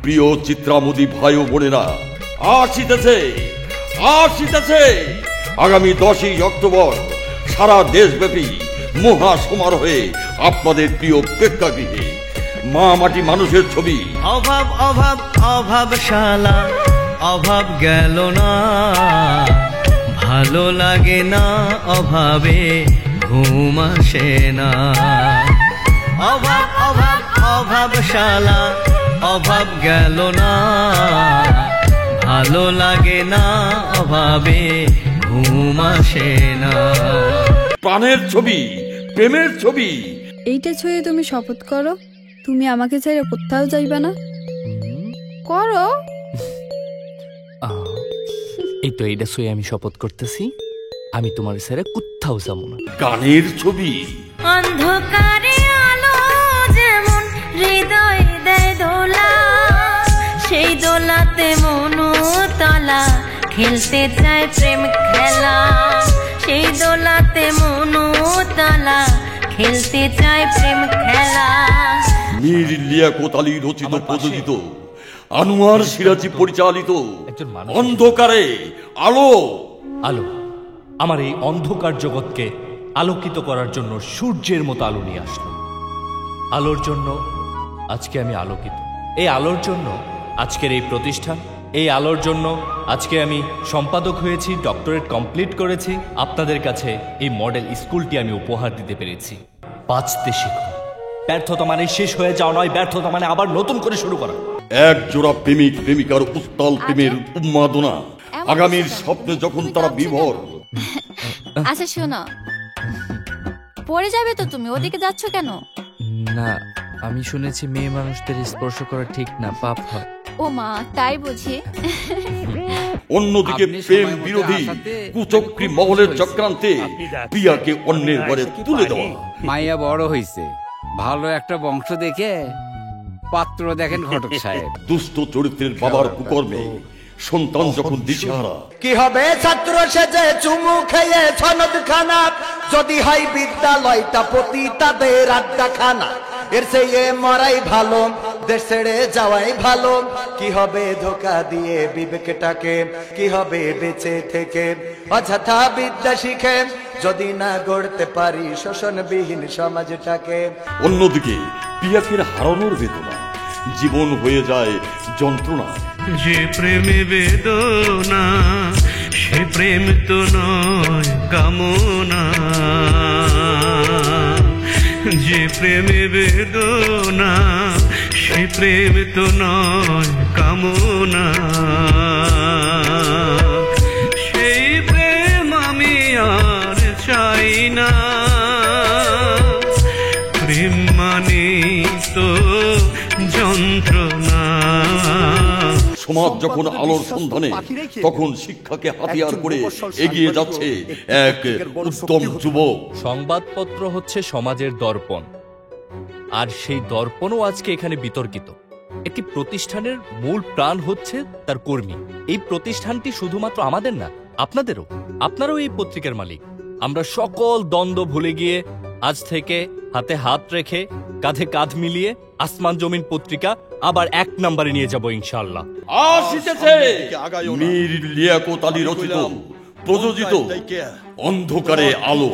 প্রিয় চিত্রামোদী ভাই ও বোনেরা, আসিতেছে আগামী 10ই অক্টোবর সারা দেশব্যাপী মহা সমারোহে আপনাদের প্রিয় প্রেক্ষাগৃহে মা মাটি মানুষের ছবি। অভাব অভাব অভাব শালা, অভাব গেল না, ভালো লাগে না অভাবে ঘুম আসে না। অভাব অভাব অভাব শালা, অভাব গেল না, ভালো লাগে না অভাবে ঘুম আসে না। প্রাণের ছবি, প্রেমের ছবি। এইটা ছুঁয়ে তুমি শপথ করো তুমি আমাকে ছেড়ে কোথাও যাইবা না। করো। এই তো এইটা ছুঁয়ে আমি শপথ করতেছি, আমি তোমার ছেড়ে কোথাও যাবো না। গানের ছবি। অন্ধকারে আলো যেমন হৃদয় দেয় দোলা, সেই দোলাতে মনোতলা খেলতে চায় প্রেম খেলা, সেই দোলাতে মনোতলা খেলতে চায় প্রেম খেলা। মীর লিয়াকত আলী রচিত প্রযোজিত, আনোয়ার সিরাজি পরিচালিত অন্ধকারে আলো। আলো আমার এই অন্ধকার জগৎকে আলোকিত করার জন্য সূর্যের মতো আলো নিয়ে আসলো। আলোর জন্য আজকে আমি আলোকিত, এই আলোর জন্য আজকের এই প্রতিষ্ঠান, এই আলোর জন্য আজকে আমি সম্পাদক হয়েছি, ডক্টরেট কমপ্লিট করেছি। আপনাদের কাছে এই মডেল স্কুলটি আমি উপহার দিতে পেরেছি। বাঁচতে শিখো। ব্যর্থতা মানে শেষ হয়ে যাওয়া নয়, ব্যর্থতা মানে আবার নতুন করে শুরু করা। এক জোড়া প্রেমিক প্রেমিকার উত্তাল প্রেমের উন্মাদনা, আগামীর স্বপ্নে যখন তারা বিভোর। আচ্ছা শোনো, পড়ে যাবে তো তুমি, ওদিকে যাচ্ছ কেন? না, আমি শুনেছি মেয়ে মানুষদের স্পর্শ করা ঠিক না, পাপ হয়। ও মা, তাই বুঝি? অন্যদিকে প্রেম বিরোধী কুচক্রী মহলের চক্রান্তে প্রিয়াকে অন্যের ঘরে তুলে দেওয়া। মাইয়া বড় হইছে, ভালো একটা বংশ দেখে পাত্র দেখেন ঘটক সাহেব। দুষ্ট চরিত্রের বাবার কুকর্মে সন্তান যখন দিশেহারা। কি হবে ছাত্র সেজে চুমু খেয়ে সনদ খানা, যদি হয় বিদ্যালয়টা পতি তাদের আড্ডা খানা। এর চেয়ে মরাই ভালো, দেশ ছেড়ে যাওয়াই ভালো। কি হবে ধোকা দিয়ে বিবেকটাকে, কি হবে বেঁচে থেকে অযথা বিদ্যা শিখে, যদি না গড়তে পারি শোষণবিহীন সমাজটাকে। অন্যদিকে প্রিয়াকে হারানোর বেদনা জীবন হয়ে যায় যন্ত্রণা। যে প্রেমে বেদনা সে প্রেম তো নয় কামনা, যে প্রেমে বেদনা সে প্রেম তো নয় কামনা। সেই প্রেম আমি আর চাই না, প্রেম মানে তো যন্ত্রণা। সমাজ যখন আলোর সন্ধানে, তখন শিক্ষাকে হাতিয়ার করে এগিয়ে যাচ্ছে এক উত্তম যুবক। সংবাদপত্র হচ্ছে সমাজের দর্পণ, আর সেই দর্পণও আজকে এখানে বিতর্কিত। একটি প্রতিষ্ঠানের মূল প্রাণ হচ্ছে তার কর্মী। এই প্রতিষ্ঠানটি শুধুমাত্র আমাদের না, আপনাদেরও। আপনারাও এই পত্রিকার মালিক। আমরা সকল দ্বন্দ্ব ভুলে গিয়ে আজ থেকে হাতে হাত রেখে কাঁধে কাঁধ মিলিয়ে আসমান জমিন পত্রিকা আবার 1 নম্বরে নিয়ে যাব ইনশাআল্লাহ। আসিতেছে মীর লিয়াকত আলী রচিত প্রযোজিত অন্ধকারে আলো।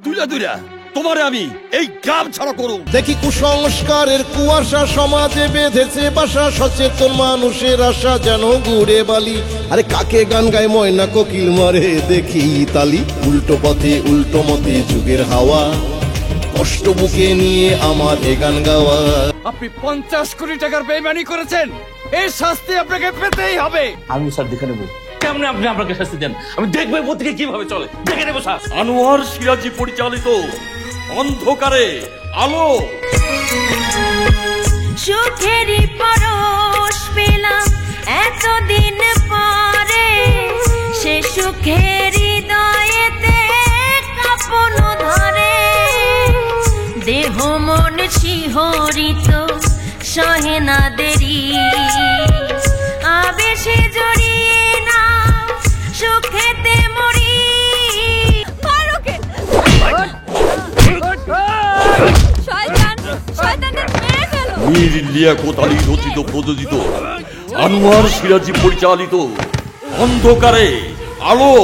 তুলে তুলে তোমারে আমি এই গ্রাম ছাড়া করো। দেখি কুসংস্কারের কুয়াশা সমাজে বেঁধেছে বাসা, সচেতন মানুষের আশা যেন ঘুরে বালি। আরে কাকে গান গায় ময়না কোকিল মারে দেখি তালি। উল্টো পথে উল্টো মতে যুগের হাওয়া, কষ্ট বুকে নিয়ে আমার এ গান গাওয়া। আপনি 50 কোটি টাকার বেইমানি করেছেন, এর শাস্তি আপনাকে পেতেই হবে। আমি স্যার দেখে নেব কেমনে আপনি আপনাকে শাস্তি দেন, আমি দেখবো পত্রিকা কিভাবে চলে, দেখে নেবো স্যার। আনোয়ার সিরাজি পরিচালিত অন্ধকারে আলো। সুখেরই পরশ পেলাম এতদিন পরে, সে সুখের হৃদয়েতে কাঁপন ধরে। দেহ মন শিহরিত সহে না দেরি, আবেশে জড়িয়ে না সুখেতে মরি। মীর লিয়াকত আলী রচিত প্রযোজিত আনোয়ার সিরাজি পরিচালিত অন্ধকারে আলো।